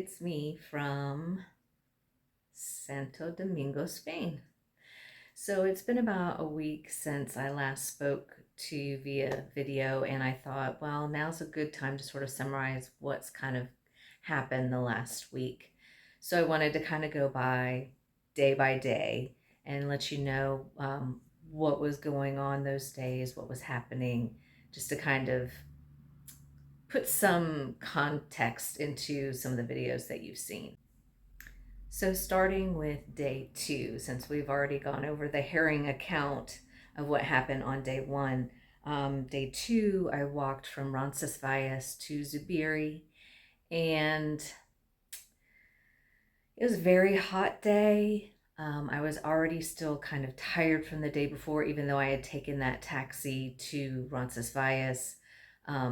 it's me from Santo Domingo, Spain. So it's been about a week since I last spoke to you via video, and I thought, well, now's a good time to sort of summarize what's kind of happened the last week. So I wanted to kind of go by day and let you know what was going on those days, what was happening, just to kind of put some context into some of the videos that you've seen. So, starting with day two, since we've already gone over the herring account of what happened on day one, day two, I walked from Roncesvalles to Zubiri, and it was a very hot day. I was already still kind of tired from the day before, even though I had taken that taxi to Roncesvalles.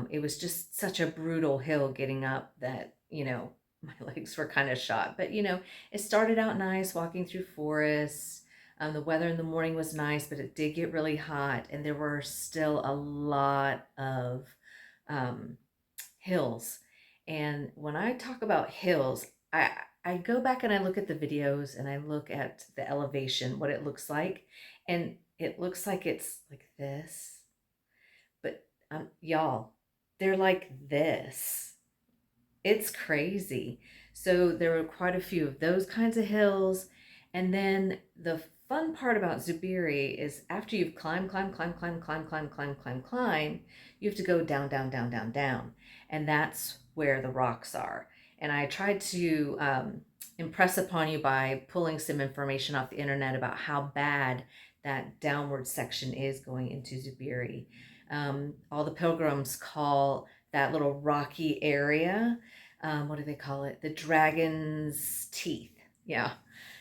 It was just such a brutal hill getting up that, my legs were kind of shot. But, it started out nice walking through forests. The weather in the morning was nice, but it did get really hot, and there were still a lot of um, hills. And when I talk about hills, I go back and I look at the videos and I look at the elevation, what it looks like, and it looks like it's like this, but y'all, they're like this. It's crazy. So there were quite a few of those kinds of hills, and then the fun part about Zubiri is after you've climbed, you have to go down, down, down, down, down. And that's where the rocks are. And I tried to impress upon you by pulling some information off the internet about how bad that downward section is going into Zubiri. All the pilgrims call that little rocky area, what do they call it? The dragon's teeth. Yeah.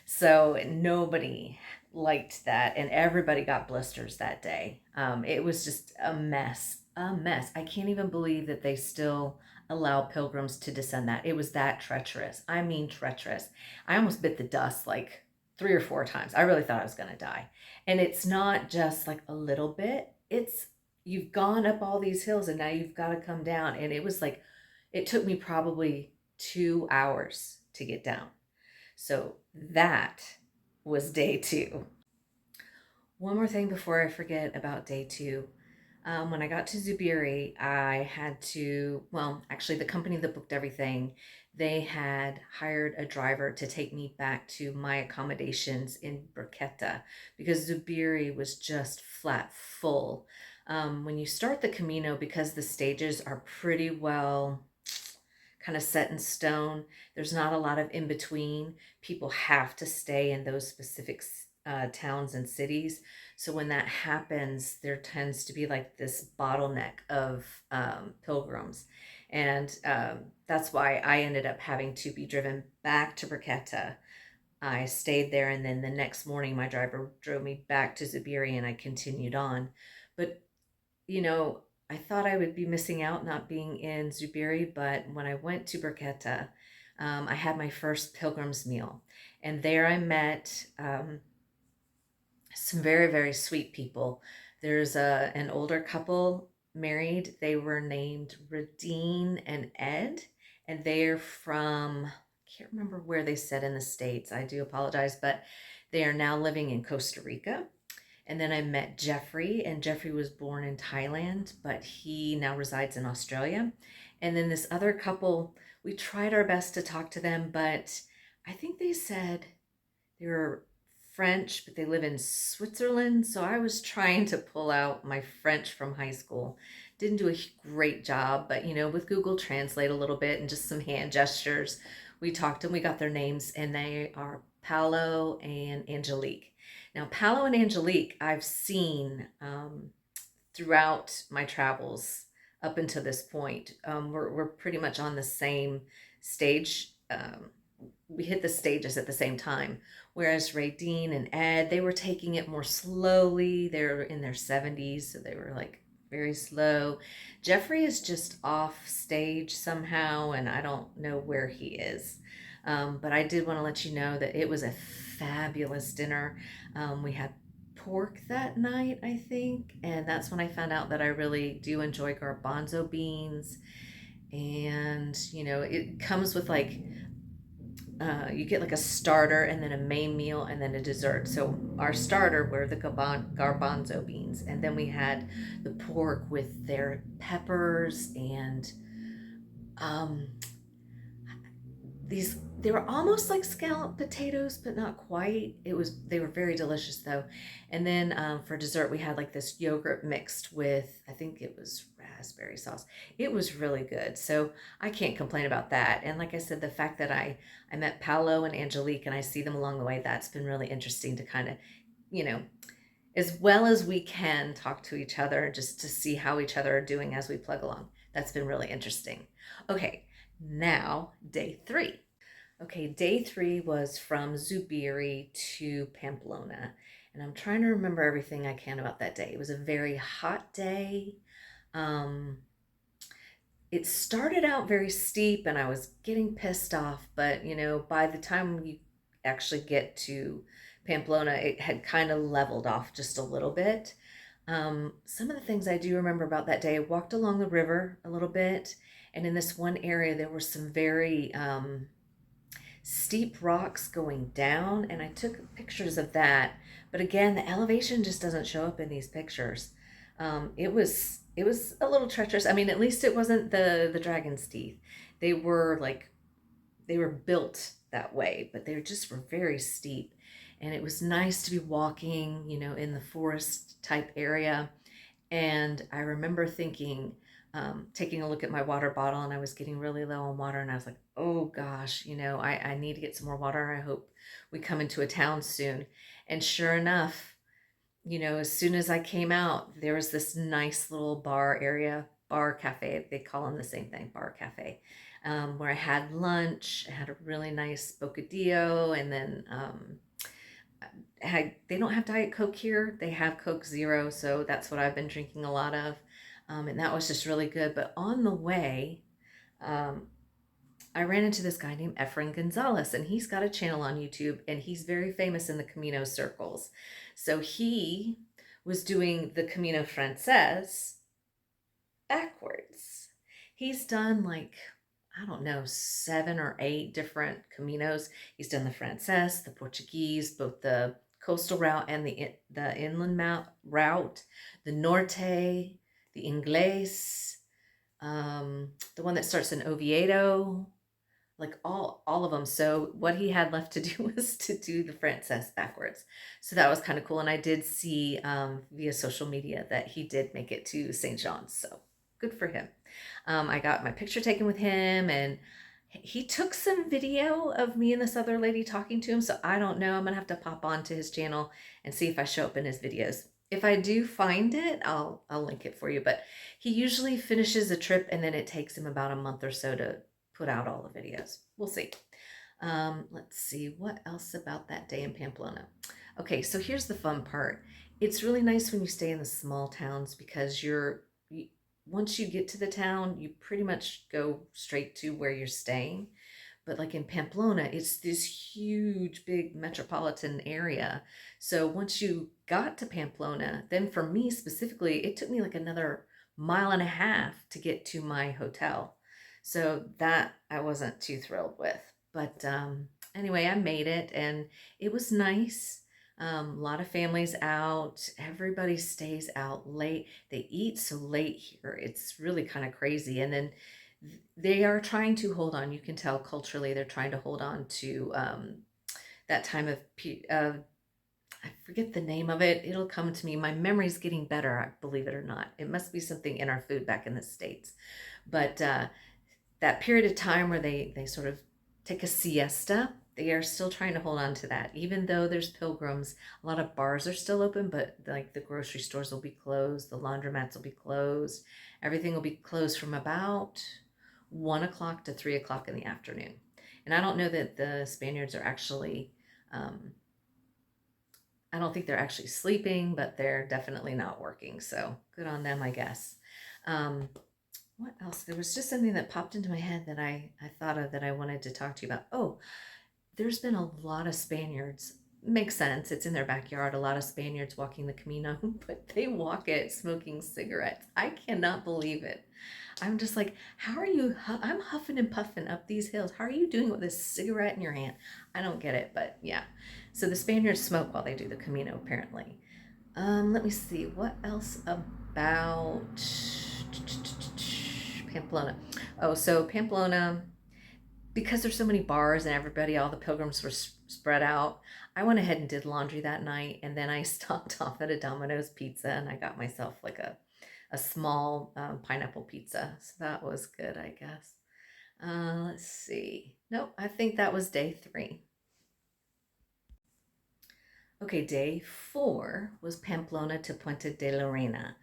So nobody liked that, and everybody got blisters that day. It was just a mess, a mess. I can't even believe that they still allow pilgrims to descend that. It was that treacherous. I mean, treacherous. I almost bit the dust like 3 or 4 times. I really thought I was going to die. And it's not just like a little bit, it's you've gone up all these hills and now you've got to come down. And it was like, it took me probably 2 hours to get down. So that was day two. One more thing before I forget about day two. When I got to Zubiri, I had to, well, actually, the company that booked everything, they had hired a driver to take me back to my accommodations in Burketta because Zubiri was just flat full. When you start the Camino, because the stages are pretty well kind of set in stone. There's not a lot of in between. People have to stay in those specific towns and cities. So when that happens, there tends to be like this bottleneck of pilgrims. And that's why I ended up having to be driven back to Briquetta. I stayed there, and then the next morning, my driver drove me back to Zubiri, and I continued on. But you know, I thought I would be missing out not being in Zubiri, but when I went to Burketta, I had my first pilgrim's meal. And there I met some very, very sweet people. There's an older couple married. They were named Radine and Ed, and they're from, I can't remember where they said in the States. I do apologize, but they are now living in Costa Rica. And then I met Jeffrey, and Jeffrey was born in Thailand, but he now resides in Australia. And then this other couple, we tried our best to talk to them, but I think they said they were French, but they live in Switzerland. So I was trying to pull out my French from high school. Didn't do a great job, but with Google Translate a little bit and just some hand gestures, we talked and we got their names, and they are Paolo and Angelique. Now, Paolo and Angelique, I've seen throughout my travels up until this point. We're pretty much on the same stage. We hit the stages at the same time. Whereas Radine and Ed, they were taking it more slowly. They're in their 70s, so they were like very slow. Jeffrey is just off stage somehow, and I don't know where he is. But I did want to let you know that it was a fabulous dinner. We had pork that night, I think, and that's when I found out that I really do enjoy garbanzo beans. And it comes with like you get like a starter and then a main meal and then a dessert. So our starter were the garbanzo beans, and then we had the pork with their peppers and um, these, they were almost like scalloped potatoes but not quite. They were very delicious though. And then for dessert we had like this yogurt mixed with, I think it was raspberry sauce. It was really good, so I can't complain about that. And like I said, the fact that I met Paolo and Angelique and I see them along the way, that's been really interesting to kind of, you know, as well as we can talk to each other just to see how each other are doing as we plug along. That's been really interesting. Okay, now day 3. Okay, day 3 was from Zubiri to Pamplona. And I'm trying to remember everything I can about that day. It was a very hot day. Um, it started out very steep and I was getting pissed off, but by the time you actually get to Pamplona, it had kind of leveled off just a little bit. Some of the things I do remember about that day, I walked along the river a little bit, and in this one area, there were some very steep rocks going down, and I took pictures of that. But again, the elevation just doesn't show up in these pictures. It was a little treacherous. I mean, at least it wasn't the dragon's teeth. They were like, they were built that way, but they just were very steep. And it was nice to be walking, in the forest type area. And I remember thinking, taking a look at my water bottle, and I was getting really low on water. And I was like, oh gosh, I need to get some more water. I hope we come into a town soon. And sure enough, as soon as I came out, there was this nice little bar area, bar cafe. They call them the same thing, bar cafe, where I had lunch. I had a really nice bocadillo, and then they don't have Diet Coke here. They have Coke Zero, so that's what I've been drinking a lot of, and that was just really good. But on the way, um, I ran into this guy named Efren Gonzalez, and he's got a channel on YouTube, and he's very famous in the Camino circles. So he was doing the Camino Frances backwards. He's done like, I don't know, 7 or 8 different Caminos. He's done the Frances, the Portuguese, both the coastal route and the inland route, the Norte, the Inglés, the one that starts in Oviedo, like all of them. So what he had left to do was to do the Frances backwards. So that was kind of cool. And I did see via social media that he did make it to St. John's. So good for him. I got my picture taken with him, and he took some video of me and this other lady talking to him. So I don't know. I'm gonna have to pop onto his channel and see if I show up in his videos. If I do find it, I'll link it for you. But he usually finishes a trip, and then it takes him about a month or so to put out all the videos. We'll see. Let's see what else about that day in Pamplona. Okay, so here's the fun part. It's really nice when you stay in the small towns because once you get to the town, you pretty much go straight to where you're staying. But like in Pamplona, it's this huge, big metropolitan area. So once you got to Pamplona, then for me specifically, it took me like another mile and a half to get to my hotel. So that I wasn't too thrilled with. But anyway, I made it, and it was nice. A lot of families out. Everybody stays out late. They eat so late here. It's really kind of crazy. And then they are trying to hold on. You can tell culturally they're trying to hold on to that time of I forget the name of it. It'll come to me. My memory's getting better, believe it or not. It must be something in our food back in the States. But that period of time where they sort of take a siesta, they are still trying to hold on to that. Even though there's pilgrims, a lot of bars are still open, but like the grocery stores will be closed, the laundromats will be closed, everything will be closed from about 1 o'clock to 3 o'clock in the afternoon. And I don't know that the Spaniards are actually, I don't think they're actually sleeping, but they're definitely not working. So good on them, I guess. What else? There was just something that popped into my head that I thought of that I wanted to talk to you about. Oh, there's been a lot of Spaniards makes sense. It's in their backyard. A lot of Spaniards walking the Camino, but they walk it smoking cigarettes. I cannot believe it. I'm just like, how are you? I'm huffing and puffing up these hills. How are you doing with this cigarette in your hand? I don't get it, but yeah. So the Spaniards smoke while they do the Camino, apparently. Let me see. What else about Pamplona? Oh, so Pamplona, because there's so many bars and everybody, all the pilgrims were spread out. I went ahead and did laundry that night, and then I stopped off at a Domino's Pizza, and I got myself like a small pineapple pizza. So that was good, I guess. Let's see. Nope, I think that was day 3. Okay, day 4 was Pamplona to Puente de la Reina.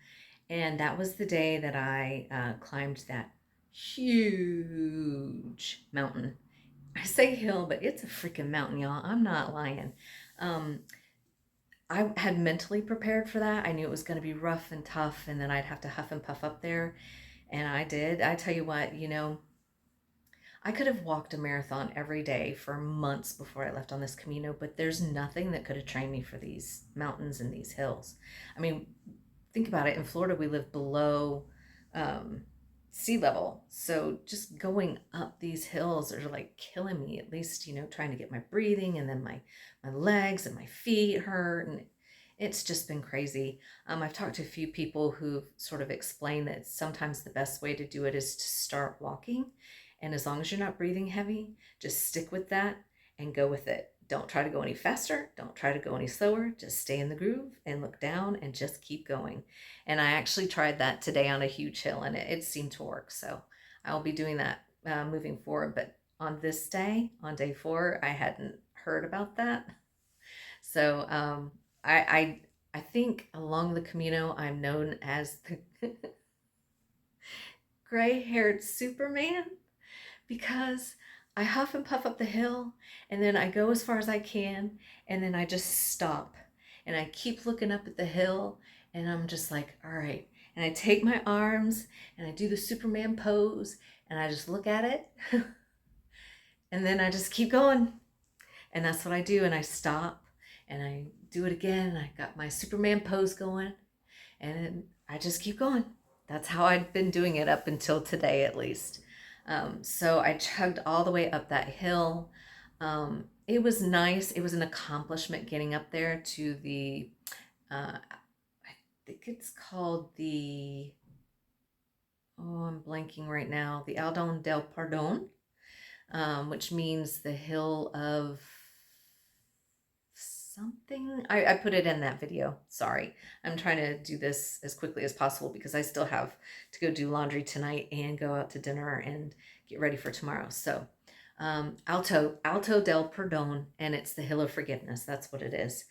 And that was the day that I climbed that huge mountain. I say hill, but it's a freaking mountain, y'all. I'm not lying. Um, I had mentally prepared for that. I knew it was going to be rough and tough, and then I'd have to huff and puff up there. And I did. I tell you what, I could have walked a marathon every day for months before I left on this Camino, but there's nothing that could have trained me for these mountains and these hills. I mean, think about it. In Florida, we live below um, sea level. So just going up these hills are like killing me, at least, trying to get my breathing, and then my legs and my feet hurt. And it's just been crazy. I've talked to a few people who sort of explain that sometimes the best way to do it is to start walking. And as long as you're not breathing heavy, just stick with that and go with it. Don't try to go any faster. Don't try to go any slower. Just stay in the groove and look down and just keep going. And I actually tried that today on a huge hill, and it seemed to work. So I'll be doing that moving forward. But on this day, on day 4, I hadn't heard about that. So I think along the Camino, I'm known as the gray-haired Superman, because I huff and puff up the hill, and then I go as far as I can, and then I just stop and I keep looking up at the hill, and I'm just like, all right. And I take my arms and I do the Superman pose, and I just look at it and then I just keep going. And that's what I do. And I stop and I do it again. And I got my Superman pose going, and I just keep going. That's how I'd been doing it up until today, at least. So I chugged all the way up that hill. It was nice. It was an accomplishment getting up there to I think it's called I'm blanking right now, the Aldon del Pardon, which means the hill of something. I put it in that video. Sorry. I'm trying to do this as quickly as possible because I still have to go do laundry tonight and go out to dinner and get ready for tomorrow. So Alto del Perdón, and it's the Hill of Forgiveness. That's what it is.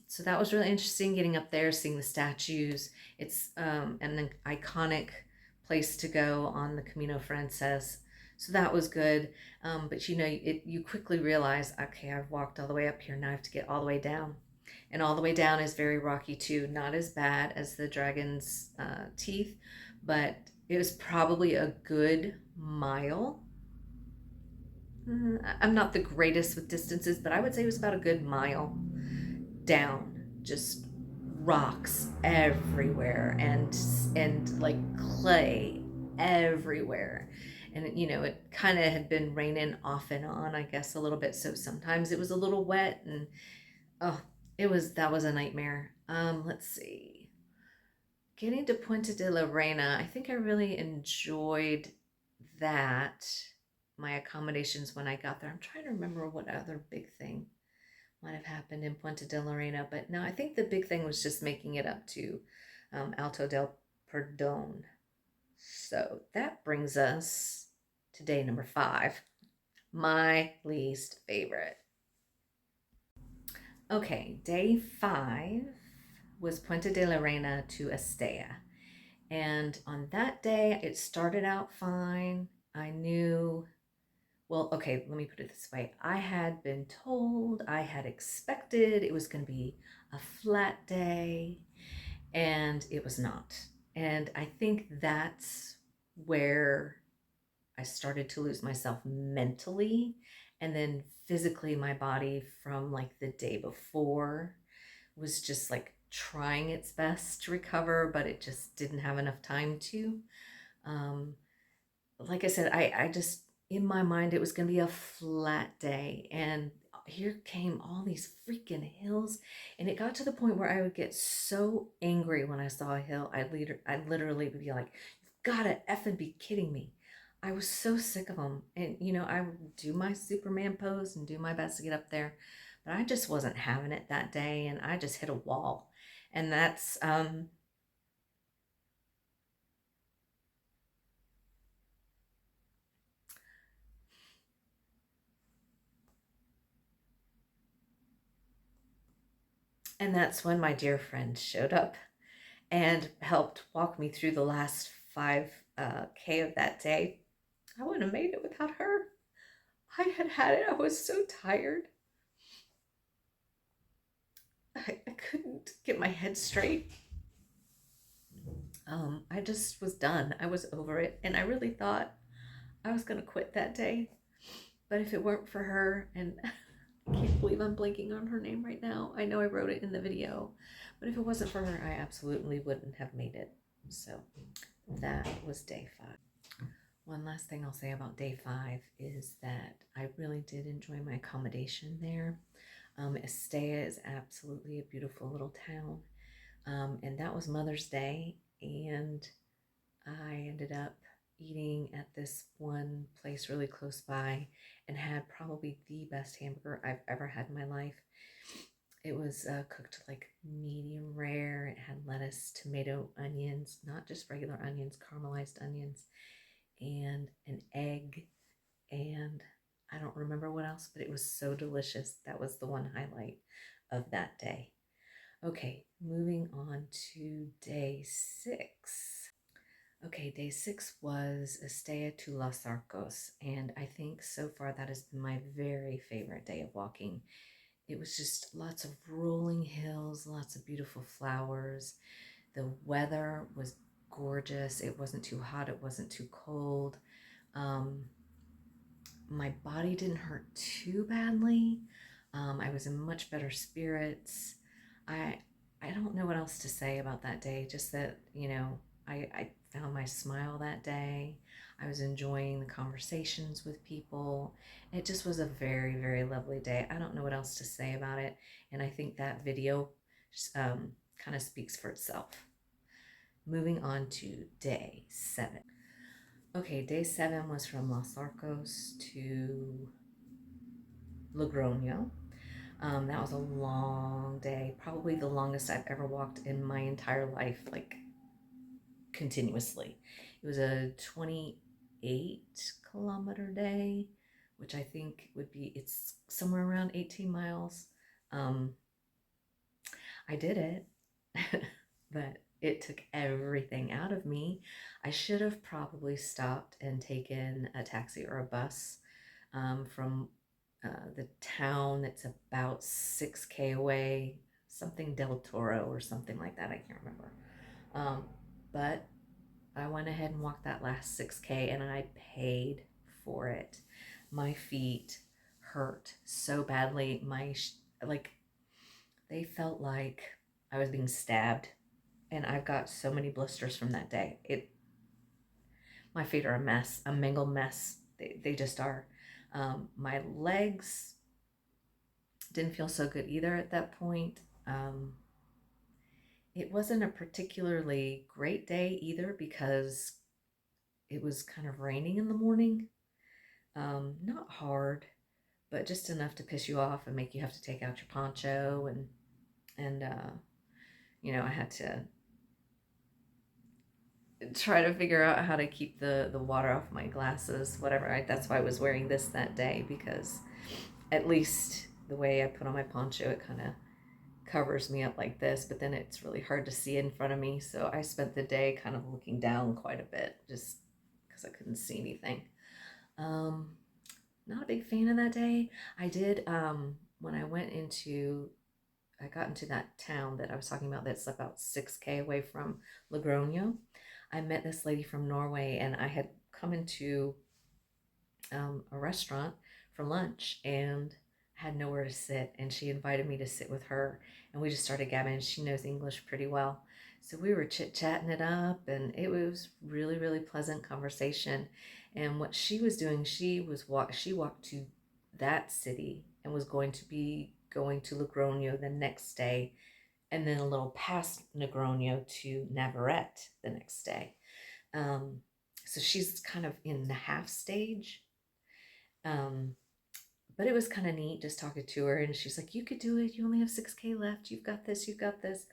So that was really interesting, getting up there, seeing the statues. It's an iconic place to go on the Camino Frances. So that was good. But you quickly realize, okay, I've walked all the way up here. Now I have to get all the way down. And all the way down is very rocky too. Not as bad as the Dragon's Teeth, but it was probably a good mile. I'm not the greatest with distances, but I would say it was about a good mile down. Just rocks everywhere, and like clay everywhere. And it kind of had been raining off and on, I guess, a little bit, so sometimes it was a little wet, and oh, that was a nightmare. Let's see, getting to Puente de la Reina, I think I really enjoyed that. My accommodations when I got there, I'm trying to remember what other big thing might have happened in Puente de la Reina, but no, I think the big thing was just making it up to Alto del Perdón. So that brings us to day number 5, my least favorite. Okay, day 5 was Puente de la Reina to Estella. And on that day, it started out fine. I knew, well, okay, let me put it this way. I had been told, I had expected it was going to be a flat day, and it was not. And I think that's where I started to lose myself mentally And then physically, my body from like the day before was just like trying its best to recover, but it just didn't have enough time to. Um, like I said, I just, in my mind, it was going to be a flat day. And here came all these freaking hills. And it got to the point where I would get so angry when I saw a hill. I literally would be like, you've got to effing be kidding me. I was so sick of them. And, I would do my Superman pose and do my best to get up there. But I just wasn't having it that day. And I just hit a wall. And that's when my dear friend showed up and helped walk me through the last 5K of that day. I wouldn't have made it without her. I had it. I was so tired. I couldn't get my head straight. I just was done. I was over it. And I really thought I was going to quit that day. But if it weren't for her, and I can't believe I'm blanking on her name right now. I know I wrote it in the video. But if it wasn't for her, I absolutely wouldn't have made it. So that was day 5. One last thing I'll say about day 5 is that I really did enjoy my accommodation there. Estella is absolutely a beautiful little town. And that was Mother's Day. And I ended up eating at this one place really close by and had probably the best hamburger I've ever had in my life. It was cooked like medium rare. It had lettuce, tomato, onions, not just regular onions, caramelized onions, and an egg, and I don't remember what else, but it was so delicious. That was the one highlight of that day. Okay, moving on to day 6. Okay, day 6 was Estella to Los Arcos, and I think so far that has been my very favorite day of walking. It was just lots of rolling hills, lots of beautiful flowers. The weather was gorgeous. It wasn't too hot, it wasn't too cold. Um, my body didn't hurt too badly. I was in much better spirits. I I don't know what else to say about that day. Just that I found my smile that day. I was enjoying the conversations with people. It just was a very, very lovely day. I don't know what else to say about it, and I think that video kind of speaks for itself. Moving on to day 7. Okay, day 7 was from Los Arcos to Logroño. That was a long day, probably the longest I've ever walked in my entire life, like continuously. It was a 28-kilometer day, which I think it's somewhere around 18 miles. Um, I did it, but it took everything out of me. I should have probably stopped and taken a taxi or a bus from the town that's about 6K away, something Del Toro or something like that. I can't remember. Um, but I went ahead and walked that last 6K and I paid for it. My feet hurt so badly. Like, they felt like I was being stabbed, and I've got so many blisters from that day. My feet are a mess, a mangled mess. They just are. My legs didn't feel so good either at that point. It wasn't a particularly great day either because it was kind of raining in the morning. Not hard, but just enough to piss you off and make you have to take out your poncho, and I had to try to figure out how to keep the water off my glasses, whatever. That's why I was wearing this that day, because at least the way I put on my poncho, it kind of covers me up like this, but then it's really hard to see in front of me. So I spent the day kind of looking down quite a bit just because I couldn't see anything. Um, Not a big fan of that day. I did, when I got into that town that I was talking about that's about 6K away from Logroño. I met this lady from Norway, and I had come into a restaurant for lunch, and I had nowhere to sit, and she invited me to sit with her, and we just started gabbing, and she knows English pretty well. So we were chit-chatting it up, and it was really, really pleasant conversation. And what she was doing, she walked to that city and was going to be going to Logroño the next day, and then a little past Logroño to Navarrete the next day. Um, so she's kind of in the half stage. Um, but it was kind of neat just talking to her, and she's like, "You could do it. You only have 6K left. You've got this. You've got this."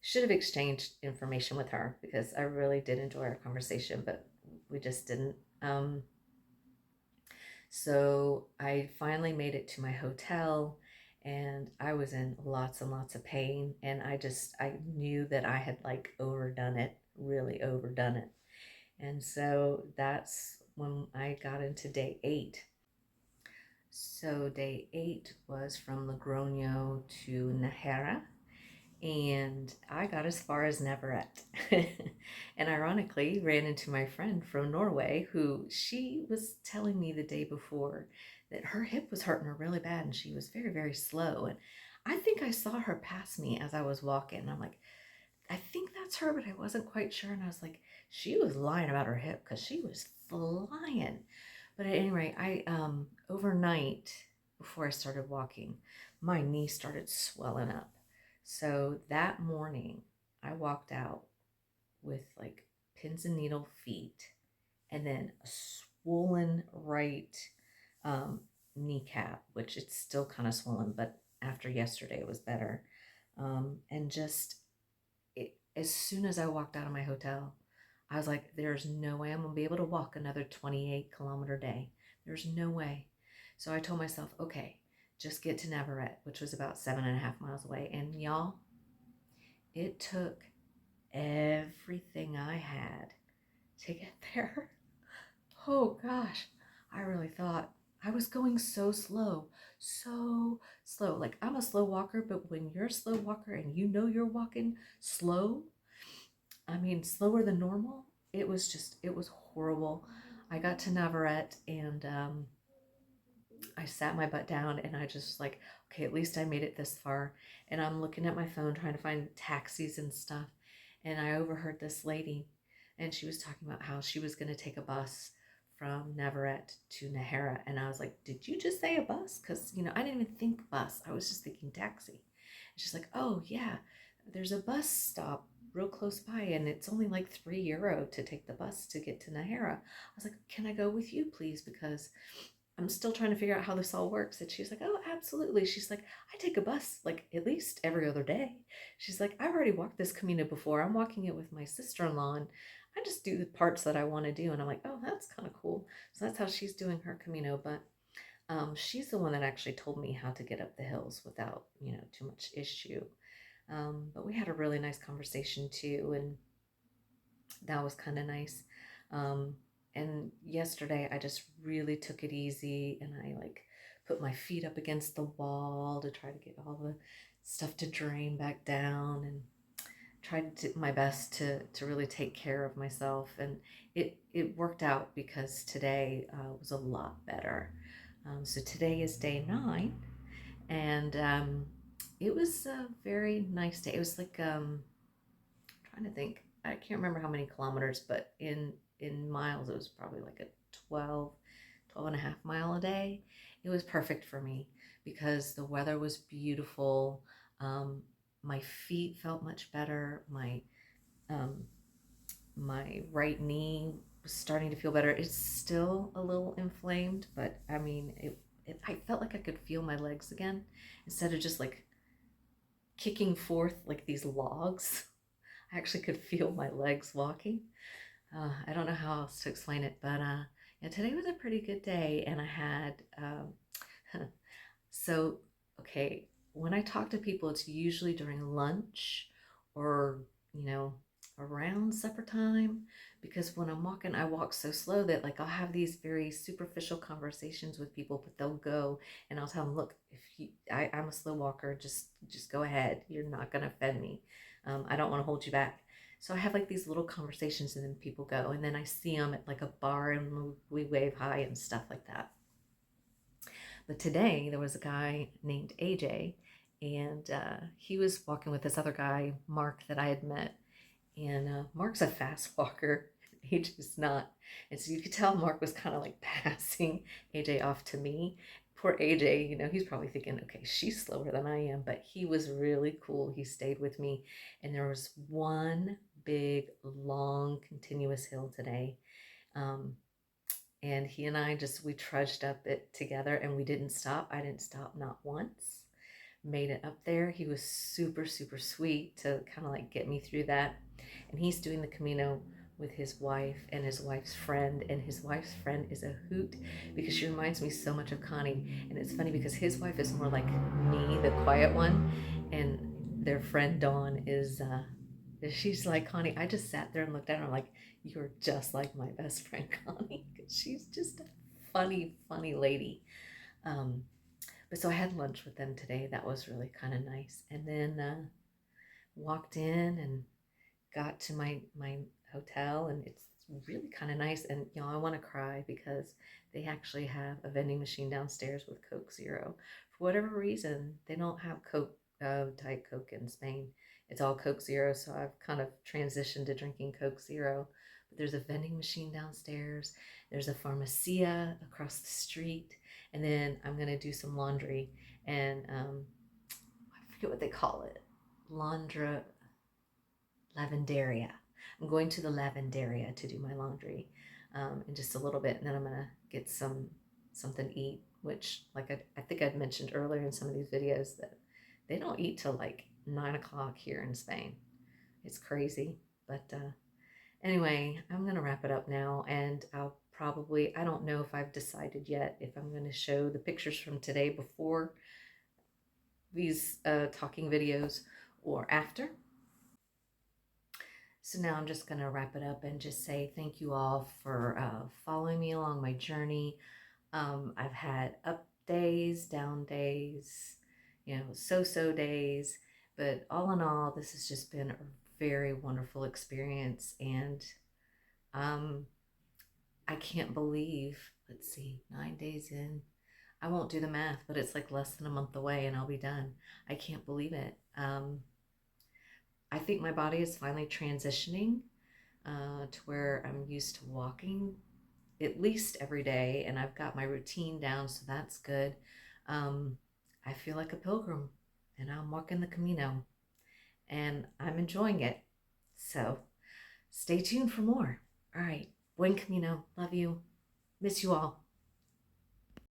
Should have exchanged information with her because I really did enjoy our conversation, but we just didn't. So I finally made it to my hotel, and I was in lots and lots of pain, and I knew that I had like overdone it, really overdone it. And so that's when I got into day 8. So day 8 was from Logroño to Najera, and I got as far as Navarrete. And ironically, ran into my friend from Norway, who she was telling me the day before that her hip was hurting her really bad, and she was very, very slow. And I think I saw her pass me as I was walking. And I'm like, I think that's her, but I wasn't quite sure. And I was like, she was lying about her hip because she was flying. But at any rate, I overnight before I started walking, my knee started swelling up. So that morning, I walked out with like pins and needle feet, and then a swollen right um, kneecap, which it's still kind of swollen, but after yesterday it was better. And just as soon as I walked out of my hotel, I was like, there's no way I'm gonna be able to walk another 28-kilometer day. There's no way. So I told myself, okay, just get to Navarrete, which was about 7.5 miles away. And y'all, it took everything I had to get there. Oh gosh, I really thought I was going so slow, so slow. Like, I'm a slow walker, but when you're a slow walker and you know you're walking slow, I mean, slower than normal, it was horrible. I got to Navarrete, and I sat my butt down, and I just like, okay, at least I made it this far. And I'm looking at my phone trying to find taxis and stuff. And I overheard this lady, and she was talking about how she was going to take a bus from Navarrete to Najera. And I was like, did you just say a bus? Because, I didn't even think bus. I was just thinking taxi. And she's like, oh, yeah, there's a bus stop real close by, and it's only like €3 to take the bus to get to Najera. I was like, can I go with you, please? Because I'm still trying to figure out how this all works. And she's like, oh, absolutely. She's like, I take a bus like at least every other day. She's like, I've already walked this Camino before. I'm walking it with my sister-in-law, and I just do the parts that I want to do. And I'm like, oh, that's kind of cool. So that's how she's doing her Camino. But she's the one that actually told me how to get up the hills without, too much issue. But we had a really nice conversation too, and that was kind of nice. Um, and yesterday I just really took it easy, and I like put my feet up against the wall to try to get all the stuff to drain back down, and tried to do my best to really take care of myself. And it worked out because today was a lot better. So today is day 9, and it was a very nice day. It was like trying to think. I can't remember how many kilometers, but in miles, it was probably like a 12 and a half mile a day. It was perfect for me because the weather was beautiful. My feet felt much better. Um, my right knee was starting to feel better. It's still a little inflamed, but I mean, I felt like I could feel my legs again instead of just like kicking forth like these logs. I actually could feel my legs walking. I don't know how else to explain it, but yeah, today was a pretty good day, and I had so okay. When I talk to people, it's usually during lunch or around supper time, because when I'm walking, I walk so slow that like I'll have these very superficial conversations with people, but they'll go, and I'll tell them, look, if I'm a slow walker, just go ahead. You're not gonna offend me. I don't want to hold you back. So I have like these little conversations, and then people go, and then I see them at like a bar, and we wave hi and stuff like that. But today there was a guy named AJ, and he was walking with this other guy, Mark, that I had met. And Mark's a fast walker. AJ's not. And so you could tell Mark was kind of like passing AJ off to me. Poor AJ, he's probably thinking, okay, she's slower than I am, but he was really cool. He stayed with me. And there was one big, long, continuous hill today. Um, and he and I we trudged up it together, and we didn't stop. I didn't stop not once. Made it up there. He was super, super sweet to kind of like get me through that. And he's doing the Camino with his wife and his wife's friend. And his wife's friend is a hoot because she reminds me so much of Connie. And it's funny because his wife is more like me, the quiet one. And their friend Dawn she's like, Connie, I just sat there and looked at her. I'm like, you're just like my best friend, Connie. She's just a funny, funny lady. But so I had lunch with them today. That was really kind of nice. And then walked in and got to my hotel, and it's really kind of nice. And I want to cry because they actually have a vending machine downstairs with Coke Zero. For whatever reason, they don't have Diet Coke in Spain. It's all Coke Zero, so I've kind of transitioned to drinking Coke Zero. But there's a vending machine downstairs. There's a pharmacia across the street, and then I'm gonna do some laundry, and I forget what they call it, lavanderia. I'm going to the lavanderia to do my laundry in just a little bit, and then I'm gonna get something to eat, which like I think I'd mentioned earlier in some of these videos that they don't eat till like 9 o'clock here in Spain. It's crazy, but anyway, I'm gonna wrap it up now, and I don't know if I've decided yet if I'm gonna show the pictures from today before these talking videos or after. So now I'm just going to wrap it up and just say thank you all for following me along my journey. I've had up days, down days, so-so days, but all in all, this has just been a very wonderful experience. And I can't believe, let's see, 9 days in, I won't do the math, but it's like less than a month away and I'll be done. I can't believe it. I think my body is finally transitioning to where I'm used to walking at least every day, and I've got my routine down, so that's good. I feel like a pilgrim, and I'm walking the Camino, and I'm enjoying it. So stay tuned for more. All right, buen Camino. Love you. Miss you all.